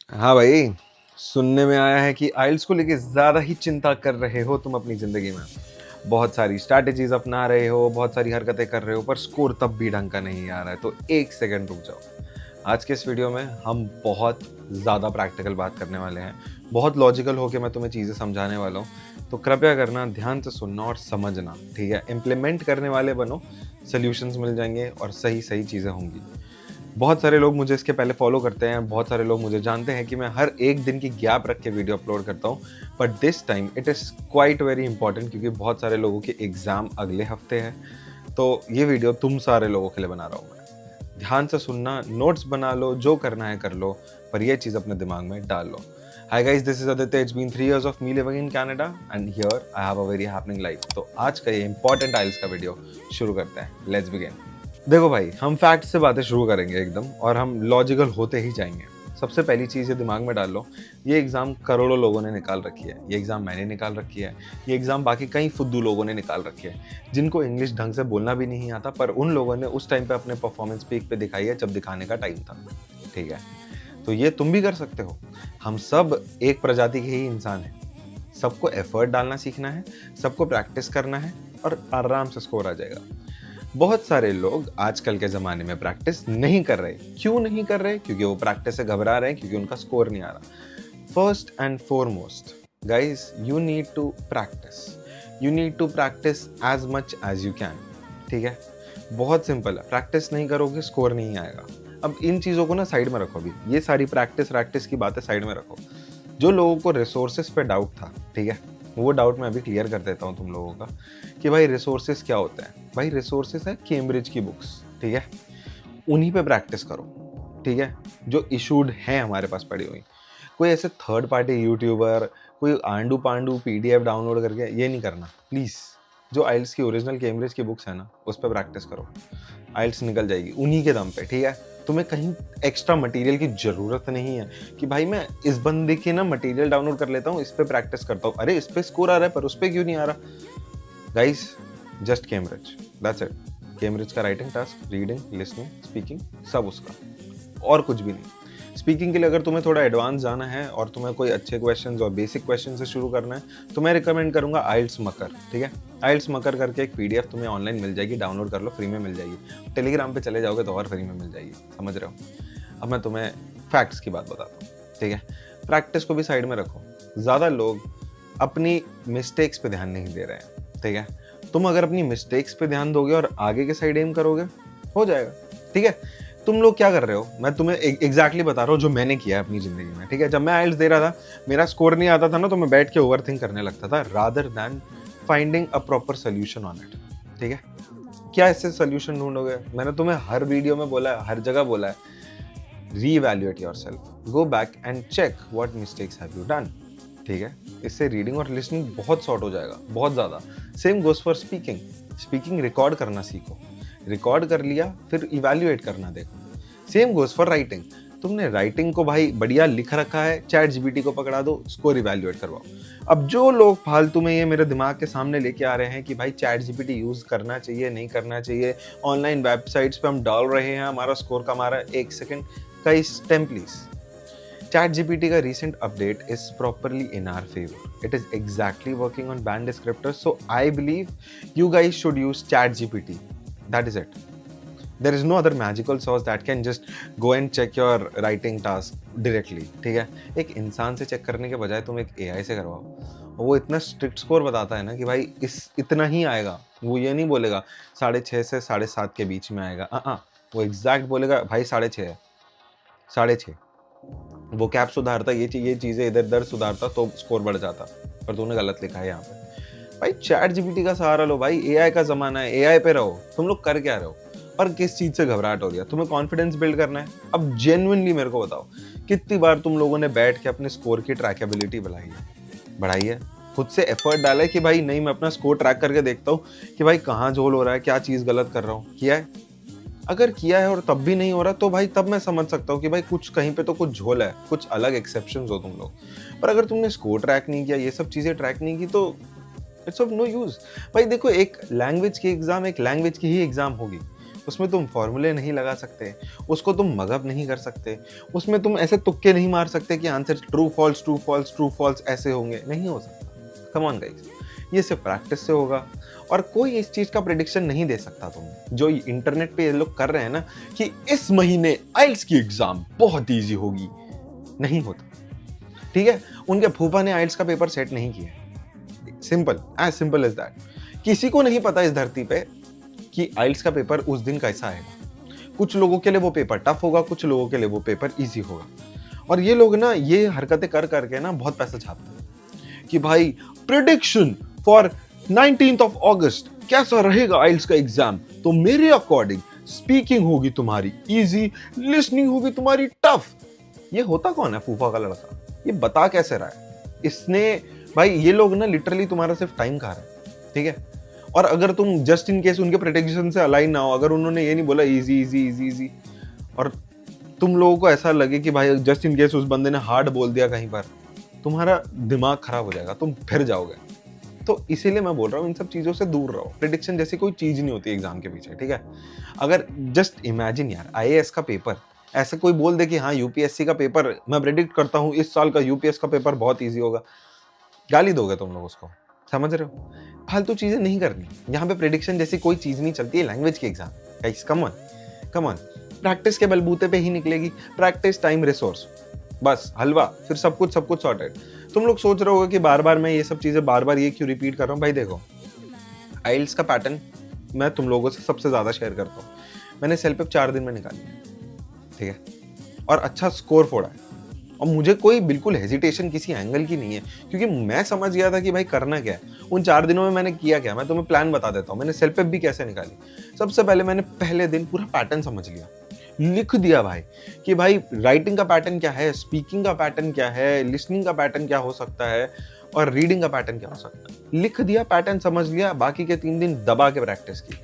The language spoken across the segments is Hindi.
हाँ भाई, सुनने में आया है कि आइल्स को लेके ज़्यादा ही चिंता कर रहे हो तुम अपनी ज़िंदगी में। बहुत सारी स्ट्रैटेजीज़ अपना रहे हो, बहुत सारी हरकतें कर रहे हो, पर स्कोर तब भी ढंग का नहीं आ रहा है। तो एक सेकंड रुक जाओ। आज के इस वीडियो में हम बहुत ज़्यादा प्रैक्टिकल बात करने वाले हैं। बहुत लॉजिकल होके मैं तुम्हें चीज़ें समझाने वाला हूँ। तो कृपया करना, ध्यान से सुनना और समझना, ठीक है? इम्प्लीमेंट करने वाले बनो, सॉल्यूशंस मिल जाएँगे और सही-सही चीज़ें होंगी। बहुत सारे लोग मुझे इसके पहले फॉलो करते हैं, बहुत सारे लोग मुझे जानते हैं कि मैं हर एक दिन की गैप रख के वीडियो अपलोड करता हूँ, but this time it is quite very important क्योंकि बहुत सारे लोगों के एग्ज़ाम अगले हफ्ते हैं। तो ये वीडियो तुम सारे लोगों के लिए बना रहा हूँ मैं। ध्यान से सुनना, नोट्स बना लो, जो करना है कर लो, पर ये चीज़ अपने दिमाग में डाल लो। Hi guys, this is Aditya. It's been 3 years of me living in Canada and here I have a very happening life. तो आज का ये इंपॉर्टेंट आइल्स का वीडियो शुरू करते हैं। Let's begin. देखो भाई, हम फैक्ट से बातें शुरू करेंगे एकदम, और हम लॉजिकल होते ही जाएंगे। सबसे पहली चीज़ ये दिमाग में डाल लो, ये एग्ज़ाम करोड़ों लोगों ने निकाल रखी है, ये एग्ज़ाम मैंने निकाल रखी है, ये एग्ज़ाम बाकी कई फुद्दू लोगों ने निकाल रखी है, जिनको इंग्लिश ढंग से बोलना भी नहीं आता, पर उन लोगों ने उस टाइम पे अपने परफॉर्मेंस पीक पे दिखाई है जब दिखाने का टाइम था। ठीक है, तो ये तुम भी कर सकते हो। हम सब एक प्रजाति के ही इंसान हैं। सबको एफर्ट डालना सीखना है, सबको प्रैक्टिस करना है, और आराम से स्कोर आ जाएगा। बहुत सारे लोग आजकल के ज़माने में प्रैक्टिस नहीं कर रहे। क्यों नहीं कर रहे? क्योंकि वो प्रैक्टिस से घबरा रहे हैं, क्योंकि उनका स्कोर नहीं आ रहा। First and foremost guys, you need to practice. You need to practice as much as you can. ठीक है, बहुत सिंपल है। प्रैक्टिस नहीं करोगे, स्कोर नहीं आएगा। अब इन चीज़ों को ना साइड में रखो। अभी ये सारी प्रैक्टिस की बातें साइड में रखो। जो लोगों को रिसोर्सेस पे डाउट था, ठीक है, वो डाउट मैं अभी क्लियर कर देता हूँ तुम लोगों का, कि भाई रिसोर्सेस क्या होते हैं। भाई रिसोर्सेस है कैम्ब्रिज की बुक्स, ठीक है, उन्हीं पे प्रैक्टिस करो। ठीक है, जो इशूड हैं हमारे पास पड़ी हुई। कोई ऐसे थर्ड पार्टी यूट्यूबर, कोई आंडू पांडू पीडीएफ डाउनलोड करके ये नहीं करना प्लीज़। जो आइल्स की ओरिजिनल कैम्ब्रिज की बुक्स है ना, उस पर प्रैक्टिस करो। आइल्स निकल जाएगी उन्हीं के दम पे। ठीक है, तुम्हें कहीं एक्स्ट्रा मटेरियल की ज़रूरत नहीं है कि भाई मैं इस बंदे के ना मटेरियल डाउनलोड कर लेता हूँ, इस पे प्रैक्टिस करता हूँ। अरे इस पे स्कोर आ रहा है पर उस पे क्यों नहीं आ रहा? Guys, just Cambridge, that's it. Cambridge का writing task, reading, listening, speaking, सब उसका, और कुछ भी नहीं। स्पीकिंग के लिए अगर तुम्हें थोड़ा एडवांस जाना है और तुम्हें कोई अच्छे क्वेश्चंस और बेसिक क्वेश्चन से शुरू करना है, तो मैं रिकमेंड करूंगा आइल्स मकर। ठीक है, आइल्स मकर करके एक पीडीएफ तुम्हें ऑनलाइन मिल जाएगी, डाउनलोड कर लो, फ्री में मिल जाएगी। टेलीग्राम पे चले जाओगे तो और फ्री में मिल जाएगी। समझ रहे हो? अब मैं तुम्हें फैक्ट्स की बात बताता हूँ। ठीक है, प्रैक्टिस को भी साइड में रखो। ज़्यादा लोग अपनी मिस्टेक्स पे ध्यान नहीं दे रहे हैं। ठीक है, तुम अगर अपनी मिस्टेक्स पे ध्यान दोगे और आगे के साइड एम करोगे, हो जाएगा। ठीक है, तुम लोग क्या कर रहे हो, मैं तुम्हें एग्जैक्टली बता रहा हूँ जो मैंने किया है अपनी ज़िंदगी में। ठीक है, जब मैं आइल्स दे रहा था, मेरा स्कोर नहीं आता था ना, तो मैं बैठ के ओवरथिंक करने लगता था rather than finding a proper solution on it. ठीक है, क्या इससे सोल्यूशन ढूंढोगे? मैंने तुम्हें हर वीडियो में बोला है, हर जगह बोला है, reevaluate yourself, go back and check what mistakes have you done. ठीक है, इससे रीडिंग और लिसनिंग बहुत शॉर्ट हो जाएगा, बहुत ज़्यादा। Same goes for speaking. Speaking record करना सीखो। रिकॉर्ड कर लिया, फिर इवैल्यूएट करना देखो। Same goes for writing. तुमने राइटिंग को भाई बढ़िया लिख रखा है, चैट जीपीटी को पकड़ा दो, स्कोर इवैल्यूएट करवाओ। अब जो लोग फालतू में ये मेरे दिमाग के सामने लेके आ रहे हैं कि भाई चैट जीपीटी यूज करना चाहिए, नहीं करना चाहिए, ऑनलाइन वेबसाइट्स पे हम डाल रहे हैं, हमारा स्कोर कम आ रहा है, एक सेकंड का स्टेम प्लीज। चैट जीपीटी का recent update is properly in our favor. It is exactly working on band descriptors, so I believe you guys should use chat gpt. That is it. There is no other magical sauce that can just go and check your writing task directly. ठीक है, एक इंसान से चेक करने के बजाय तुम एक एआई से करवाओ। वो इतना स्ट्रिक्ट स्कोर बताता है ना कि भाई इस इतना ही आएगा। वो ये नहीं बोलेगा 6.5 से 7.5 के बीच में आएगा। वो एग्जैक्ट बोलेगा भाई 6.5 है, 6.5। वो कैप सुधारता, ये चीज़ें इधर उधर सुधारता तो स्कोर बढ़ जाता, पर तूने गलत लिखा है यहाँ पे। भाई चैट जीपीटी का सहारा लो। भाई एआई का ज़माना है, एआई पे रहो। तुम लोग कर क्या रहे हो और किस चीज़ से घबराहट हो रही है? तुम्हें कॉन्फिडेंस बिल्ड करना है। अब जेन्युइनली मेरे को बताओ, कितनी बार तुम लोगों ने बैठ के अपने स्कोर की ट्रैकेबिलिटी बढ़ाई है, खुद से एफर्ट डाला है कि भाई नहीं, मैं अपना स्कोर ट्रैक करके देखता हूँ कि भाई कहाँ झोल हो रहा है, क्या चीज़ गलत कर रहा हूँ? किया है? अगर किया है और तब भी नहीं हो रहा, तो भाई तब मैं समझ सकता हूँ कि भाई कुछ कहीं पे तो कुछ झोल है, कुछ अलग एक्सेप्शंस हो तुम लोग। पर अगर तुमने स्कोर ट्रैक नहीं किया, ये सब चीज़ें ट्रैक नहीं की, तो इट्स ऑफ नो यूज़। भाई देखो, एक लैंग्वेज की ही एग्ज़ाम होगी। उसमें तुम फॉर्मूले नहीं लगा सकते, उसको तुम मगअप नहीं कर सकते, उसमें तुम ऐसे तुक्के नहीं मार सकते कि answer true false true false true false ऐसे होंगे, नहीं हो सकता। कम ऑन गाइस, ये सिर्फ प्रैक्टिस से होगा और कोई इस चीज का प्रेडिक्शन नहीं दे सकता। तुम जो इंटरनेट पे ये लोग कर रहे हैं ना कि इस महीने आइल्स की एग्जाम बहुत ईजी होगी, नहीं होता। ठीक है, उनके फूफा ने आइल्स का पेपर सेट नहीं किया, simple as simple as that. किसी को नहीं पता इस धरती पे कि आइल्स का पेपर उस दिन कैसा आएगा। कुछ लोगों के लिए वो पेपर टफ होगा, कुछ लोगों के लिए वो पेपर इजी होगा। और ये लोग ना ये हरकतें कर करके ना बहुत पैसा छापते हैं कि भाई prediction for 19th of August कैसा रहेगा आइल्स का एग्जाम, तो मेरे अकॉर्डिंग स्पीकिंग होगी तुम्हारी इजी, लिसनिंग होगी तुम्हारी टफ। ये होता कौन है फूफा का लड़का, ये बता कैसे रहा है इसने? भाई ये लोग ना लिटरली तुम्हारा सिर्फ टाइम खा रहे हैं, ठीक है। और अगर तुम जस्ट इन केस उनके प्रेडिक्शन से अलाइन ना हो, अगर उन्होंने ये नहीं बोला इजी इजी इजी इजी और तुम लोगों को ऐसा लगे कि भाई जस्ट इन केस उस बंदे ने हार्ड बोल दिया कहीं पर, तुम्हारा दिमाग खराब हो जाएगा, तुम फिर जाओगे। तो इसीलिए मैं बोल रहा हूँ इन सब चीजों से दूर रहो। प्रेडिक्शन जैसी कोई चीज नहीं होती एग्जाम के पीछे, ठीक है। अगर जस्ट इमेजिन यार आईएएस का पेपर, ऐसे कोई बोल दे कि हाँ यूपीएससी का पेपर मैं प्रेडिक्ट करता हूँ इस साल का यूपीएस का पेपर बहुत ईजी होगा, गाली दोगे तुम लोग उसको, समझ रहे हो? फालतू चीजें नहीं करनी यहाँ पे। प्रेडिक्शन जैसी कोई चीज नहीं चलती है लैंग्वेज की exam. Guys come on, practice के बलबूते पे ही निकलेगी। प्रैक्टिस, टाइम, रिसोर्स, बस हलवा, फिर सब कुछ सॉर्टेड। तुम लोग सोच रहे होगे कि बार बार मैं ये सब चीजें बार बार ये क्यों रिपीट कर रहा हूँ। भाई देखो, आइल्स का पैटर्न मैं तुम लोगों से सबसे ज्यादा शेयर करता हूँ। मैंने सेल्फ 4 दिन में निकाली है, ठीक है, और अच्छा स्कोर फोड़ा है। और मुझे कोई बिल्कुल हेजिटेशन किसी एंगल की नहीं है, क्योंकि मैं समझ गया था कि भाई करना क्या है। उन 4 दिनों में मैंने किया क्या, मैं तुम्हें प्लान बता देता हूँ। मैंने सेल्फ भी कैसे निकाली। सबसे पहले मैंने पहले दिन पूरा पैटर्न समझ लिया, लिख दिया भाई कि भाई राइटिंग का पैटर्न क्या है, स्पीकिंग का पैटर्न क्या है, लिसनिंग का पैटर्न क्या हो सकता है और रीडिंग का पैटर्न क्या हो सकता है। लिख दिया, पैटर्न समझ लिया। बाकी के 3 दिन दबा के प्रैक्टिस की।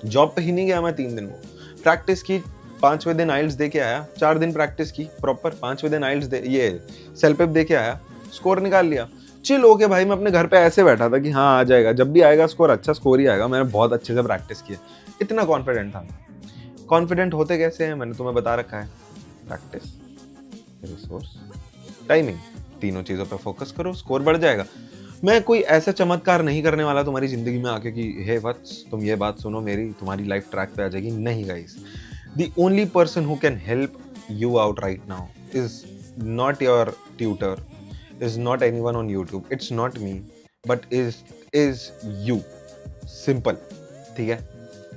जॉब पे ही नहीं गया मैं 3 दिन, वो प्रैक्टिस की। 5वें दिन आइल्स दे के आया, 4 दिन प्रैक्टिस की प्रॉपर, 5वें दिन आइल्स ये सेल्फ दे के आया, स्कोर निकाल लिया। चिल हो के भाई मैं अपने घर पे ऐसे बैठा था कि हाँ आ जाएगा, जब भी आएगा स्कोर अच्छा स्कोर ही आएगा। मैंने बहुत अच्छे से प्रैक्टिस किया, इतना कॉन्फिडेंट था। कॉन्फिडेंट होते कैसे हैं मैंने तुम्हें बता रखा है। प्रैक्टिस, रिसोर्स, टाइमिंग, तीनों चीजों पे फोकस करो, स्कोर बढ़ जाएगा। मैं कोई ऐसा चमत्कार नहीं करने वाला तुम्हारी जिंदगी में आके कि हे वत्स तुम ये बात सुनो मेरी, तुम्हारी लाइफ ट्रैक पे आ जाएगी। नहीं guys, the only person who can help you out right now is not your tutor, is not anyone on YouTube, it's not me, but is you. Simple, ठीक है।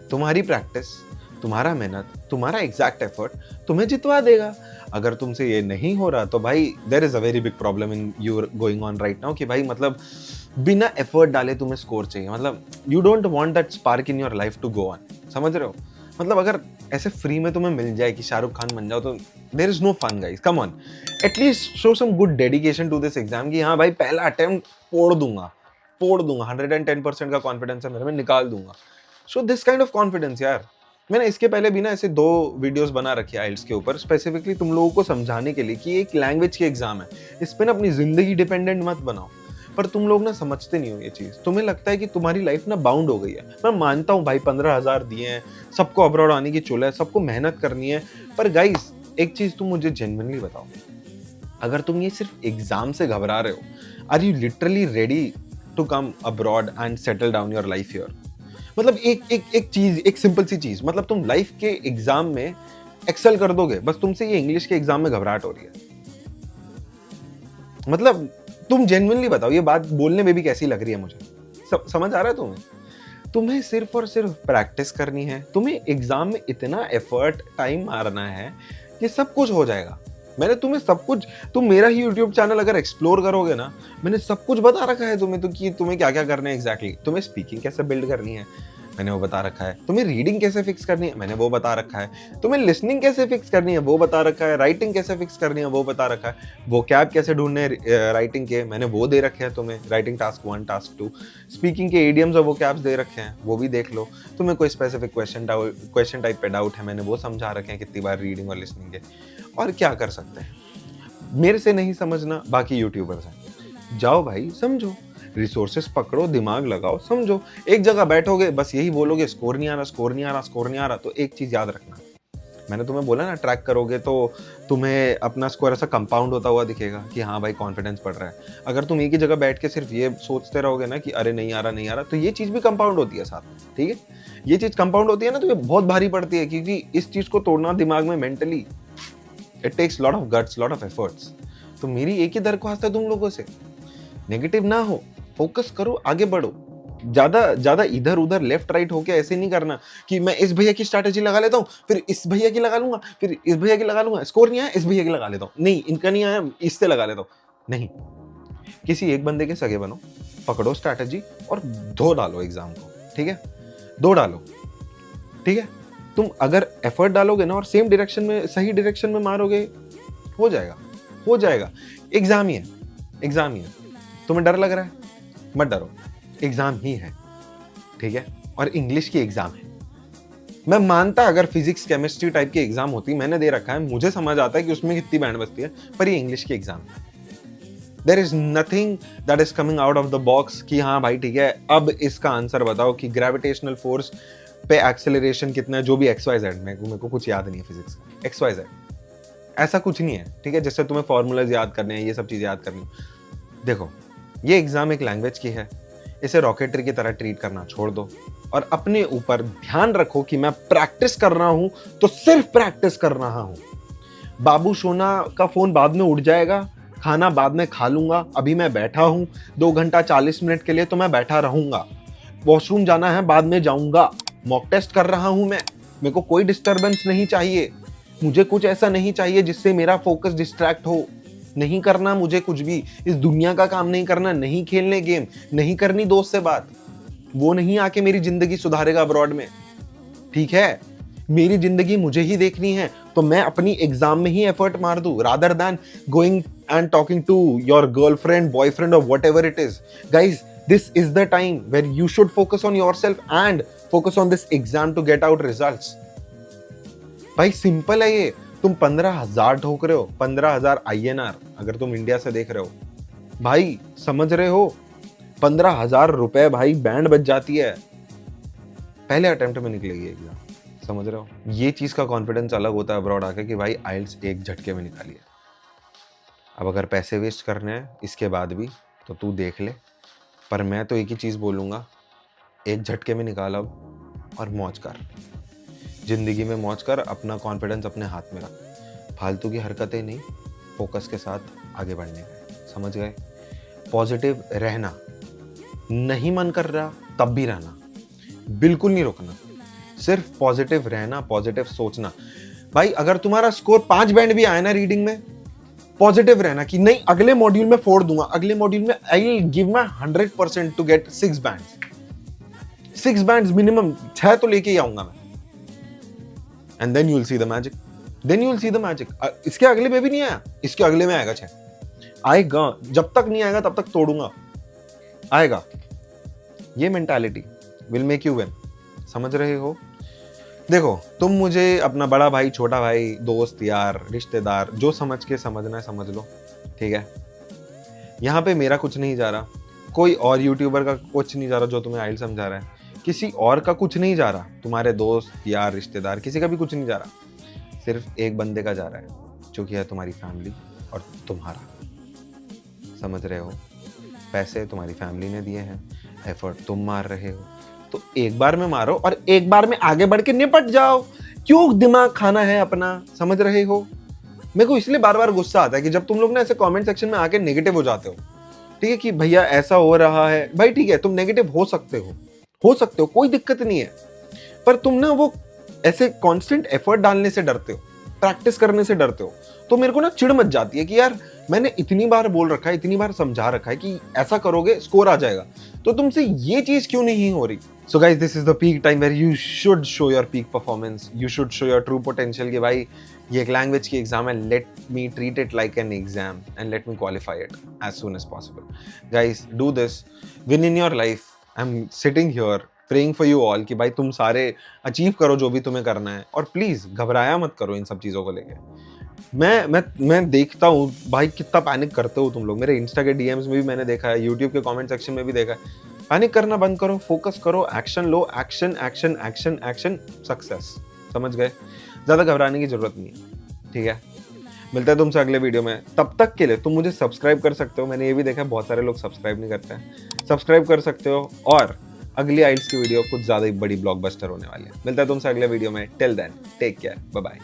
तुम्हारी प्रैक्टिस, तुम्हारा मेहनत, तुम्हारा एग्जैक्ट एफर्ट तुम्हें जितवा देगा। अगर तुमसे ये नहीं हो रहा तो भाई there is a very big problem in you going on right now, कि भाई मतलब बिना एफर्ट डाले तुम्हें स्कोर चाहिए। मतलब you don't want that spark in your life to go on, समझ रहे हो? मतलब अगर ऐसे फ्री में तुम्हें मिल जाए कि शाहरुख खान बन जाओ तो there is no fun guys, come on. At least show some good dedication to this exam कि हाँ भाई पहला अटेम्प्ट फोड़ दूंगा 110% का कॉन्फिडेंस है मेरे में, निकाल दूंगा। So this kind of confidence यार। मैंने इसके पहले भी ना ऐसे 2 वीडियोस बना रखी है आइल्स के ऊपर, स्पेसिफिकली तुम लोगों को समझाने के लिए कि एक लैंग्वेज की एग्जाम है, इस पे ना अपनी जिंदगी डिपेंडेंट मत बनाओ। पर तुम लोग ना समझते नहीं हो ये चीज। तुम्हें लगता है कि तुम्हारी लाइफ ना बाउंड हो गई है। मैं मानता हूँ भाई 15,000 दिए हैं, सबको अब्रॉड आने की चुल है, सबको मेहनत करनी है। पर गाइस एक चीज तुम मुझे जेन्युइनली बताओ, अगर तुम ये सिर्फ एग्जाम से घबरा रहे हो, are you literally ready to come abroad and settle down your life here? मतलब एक चीज, एक सिंपल सी चीज, मतलब तुम लाइफ के एग्जाम में एक्सेल कर दोगे, बस तुमसे ये इंग्लिश के एग्जाम में घबराहट हो रही है। मतलब तुम जेन्युइनली बताओ, ये बात बोलने में भी कैसी लग रही है मुझे। समझ आ रहा है तुम्हें? तुम्हें सिर्फ और सिर्फ प्रैक्टिस करनी है। तुम्हें एग्जाम में इतना एफर्ट, टाइम मारना है, ये सब कुछ हो जाएगा। मैंने तुम्हें सब कुछ, तुम मेरा ही यूट्यूब चैनल अगर एक्सप्लोर करोगे ना, मैंने सब कुछ बता रखा है तुम्हें, तो कि तुम्हें क्या क्या करना है एग्जैक्टली। तुम्हें स्पीकिंग कैसे बिल्ड करनी है, मैंने वो बता रखा है। तुम्हें रीडिंग कैसे फिक्स करनी है, मैंने वो बता रखा है। तुम्हें लिसनिंग कैसे फिक्स करनी है, वो बता रखा है। राइटिंग कैसे फिक्स करनी है, वो बता रखा है। वो कैब कैसे ढूंढने राइटिंग के, मैंने वो दे रखे हैं तुम्हें। राइटिंग टास्क 1, टास्क 2, स्पीकिंग के इडियम्स और वो कैब्स दे रखे हैं, वो भी देख लो। तुम्हें कोई स्पेसिफिक क्वेश्चन टाइप पे डाउट है, मैंने वो समझा रखे हैं कितनी बार रीडिंग और लिसनिंग के। और क्या कर सकते हैं, मेरे से नहीं समझना, बाकी यूट्यूबर्स हैं। जाओ भाई समझो, रिसोर्सेस पकड़ो, दिमाग लगाओ, समझो। एक जगह बैठोगे बस यही बोलोगे स्कोर नहीं आ रहा, स्कोर नहीं आ रहा, स्कोर नहीं आ रहा, तो एक चीज याद रखना, मैंने तुम्हें बोला ना ट्रैक करोगे तो तुम्हें अपना स्कोर ऐसा कंपाउंड होता हुआ दिखेगा कि हाँ भाई कॉन्फिडेंस बढ़ रहा है। अगर तुम एक ही जगह बैठ के सिर्फ ये सोचते रहोगे ना कि अरे नहीं आ रहा, नहीं आ रहा, तो ये चीज भी कंपाउंड होती है साथ में, ठीक है। ये चीज कंपाउंड होती है ना तो ये बहुत भारी पड़ती है, क्योंकि इस चीज को तोड़ना दिमाग में mentally it takes lot of guts, lot of efforts. तो मेरी एक ही दरख्वास्त है तुम लोगों से, नेगेटिव ना हो, फोकस करो, आगे बढ़ो। ज्यादा इधर उधर लेफ्ट राइट होके ऐसे नहीं करना कि मैं इस भैया की स्ट्रैटेजी लगा लेता हूँ, फिर इस भैया की लगा लूंगा, फिर इस भैया की लगा लूंगा, स्कोर नहीं आया इस भैया की लगा लेता हूँ, नहीं इनका नहीं आया इससे लगा लेता हूँ। नहीं, किसी एक बंदे के सगे बनो, पकड़ो स्ट्रैटेजी और धो डालो एग्जाम को, ठीक है, धो डालो, ठीक है। तुम अगर एफर्ट डालोगे ना और सेम डायरेक्शन में, सही डायरेक्शन में मारोगे, हो जाएगा, हो जाएगा। एग्जाम ही है, एग्जाम ही है। तुम्हें डर लग रहा है, मत डरो, एग्जाम ही है, ठीक है। और इंग्लिश की एग्जाम है। मैं मानता अगर फिजिक्स केमिस्ट्री टाइप की एग्जाम होती, मैंने दे रखा है, मुझे समझ आता है कि उसमें कितनी बैंड बजती है, पर ये इंग्लिश की एग्जाम है। There is nothing that is coming out of the box कि हाँ भाई ठीक है अब इसका आंसर बताओ कि ग्रेविटेशनल फोर्स पे एक्सेलरेशन कितना है, जो भी एक्स वाई जेड, मेरे को कुछ याद नहीं है फिजिक्स का, एक्स वाई जेड, ऐसा कुछ नहीं है, ठीक है, जिससे तुम्हें फॉर्मूलाज याद करने हैं, ये सब चीजें याद करनी। देखो, ये एग्जाम एक लैंग्वेज की है, इसे रॉकेटरी की तरह ट्रीट करना छोड़ दो और अपने ऊपर ध्यान रखो कि मैं प्रैक्टिस कर रहा हूं तो सिर्फ प्रैक्टिस कर रहा हूं। बाबू सोना का फोन बाद में उड़ जाएगा, खाना बाद में खा लूंगा, अभी मैं बैठा हूं 2 घंटा 40 मिनट के लिए तो मैं बैठा रहूंगा, वॉशरूम जाना है बाद में जाऊंगा, मॉक टेस्ट कर रहा हूं मैं, मेरे को कोई डिस्टरबेंस नहीं चाहिए, मुझे कुछ ऐसा नहीं चाहिए जिससे मेरा फोकस डिस्ट्रैक्ट हो, नहीं करना मुझे कुछ भी, इस दुनिया का काम नहीं करना, नहीं खेलने गेम, नहीं करनी दोस्त से बात, वो नहीं आके मेरी जिंदगी सुधारेगा अब्रॉड में, ठीक है। मेरी जिंदगी मुझे ही देखनी है, तो मैं अपनी एग्जाम में ही एफर्ट मार दूं rather than going and talking to your girlfriend, boyfriend और whatever it is. Guys, this is the time where you should focus on yourself and focus on this exam to get out results. भाई सिंपल है ये, तुम 15,000 ठोक रहे हो, 15,000 INR, अगर तुम इंडिया से देख रहे हो भाई, समझ रहे हो, 15,000 रुपए भाई बैंड बच जाती है, पहले अटेम्प्ट में निकलेगी एग्जाम, समझ रहे हो। ये चीज का कॉन्फिडेंस अलग होता है अब्रॉड आके कि भाई आइल्स एक झटके में निकाली है। अब अगर पैसे वेस्ट करने हैं इसके बाद भी तो तू देख ले, पर मैं तो एक ही चीज बोलूंगा, एक झटके में निकाल अब और मौज कर, जिंदगी में मौज कर, अपना कॉन्फिडेंस अपने हाथ में रख, फालतू की हरकतें नहीं, फोकस के साथ आगे बढ़ने का, समझ गए। पॉजिटिव रहना, नहीं मन कर रहा तब भी रहना, बिल्कुल नहीं रुकना, सिर्फ पॉजिटिव रहना, पॉजिटिव सोचना। भाई अगर तुम्हारा स्कोर 5 बैंड भी आया ना रीडिंग में, पॉजिटिव रहना कि नहीं अगले मॉड्यूल में फोड़ दूंगा, अगले मॉड्यूल में I will give my 100% to get 6 bands, 6 bands minimum, 6 तो लेके ही आऊंगा मैं, and then you will see the magic, then you will see the magic. इसके अगले में भी नहीं आया, इसके अगले में आएगा 6, आएगा, जब तक नहीं आएगा तब तक तोड़ूंगा, आएगा। ये mentality will make you win, समझ रहे हो। देखो, तुम मुझे अपना बड़ा भाई, छोटा भाई, दोस्त, यार, रिश्तेदार, जो समझ के समझना है समझ लो, ठीक है। यहाँ पे मेरा कुछ नहीं जा रहा, कोई और यूट्यूबर का कुछ नहीं जा रहा जो तुम्हें आइल समझा रहा है, किसी और का कुछ नहीं जा रहा, तुम्हारे दोस्त, यार, रिश्तेदार, किसी का भी कुछ नहीं जा रहा, सिर्फ एक बंदे का जा रहा है जो कि है तुम्हारी फैमिली और तुम्हारा, समझ रहे हो। पैसे तुम्हारी फैमिली ने दिए हैं, एफर्ट तुम मार रहे हो, तो एक बार में मारो और एक बार में आगे बढ़ के निपट जाओ, क्यों दिमाग खाना है अपना, समझ रहे हो। मेरे को इसलिए बार बार गुस्सा आता है कि जब तुम लोग ना ऐसे कमेंट सेक्शन में आके नेगेटिव हो जाते हो, ठीक है, कि भैया ऐसा हो रहा है, भाई ठीक है तुम नेगेटिव हो सकते हो, कोई दिक्कत नहीं है, पर तुम ना वो ऐसे कांस्टेंट एफर्ट डालने से डरते हो, प्रैक्टिस करने से डरते हो, तो मेरे को ना चिढ़ मच जाती है कि यार मैंने इतनी बार बोल रखा है, इतनी बार समझा रखा है कि ऐसा करोगे स्कोर आ जाएगा, तो तुमसे ये चीज क्यों नहीं हो रही। So guys, this is the peak time where you should show your peak performance, you should show your true potential कि भाई ये एक लैंग्वेज की एग्जाम है, let me treat it like an exam and let me qualify it as soon as possible. Guys, do this, win in your life. I am sitting here praying for you all कि भाई तुम सारे अचीव करो जो भी तुम्हें करना है, और प्लीज घबराया मत करो इन सब चीजों को लेके, मैं देखता हूँ भाई कितना पैनिक करते हो तुम लोग। मेरे इंस्टा के डीएम्स में भी मैंने देखा है, यूट्यूब के कमेंट सेक्शन में भी देखा है। पैनिक करना बंद करो, फोकस करो, एक्शन लो, action action action action, success. समझ गए? ज़्यादा घबराने की ज़रूरत नहीं है, ठीक है? मिलता है तुमसे अगले वीडियो में। तब तक के लिए तुम मुझे सब्सक्राइब कर सकते हो। मैंने ये भी देखा है बहुत सारे लोग सब्सक्राइब नहीं करते हैं। सब्सक्राइब कर सकते हो और अगली आइल्स की वीडियो कुछ ज़्यादा ही बड़ी ब्लॉकबस्टर होने वाली है। मिलता है तुमसे अगले वीडियो में। Till then take care, bye bye.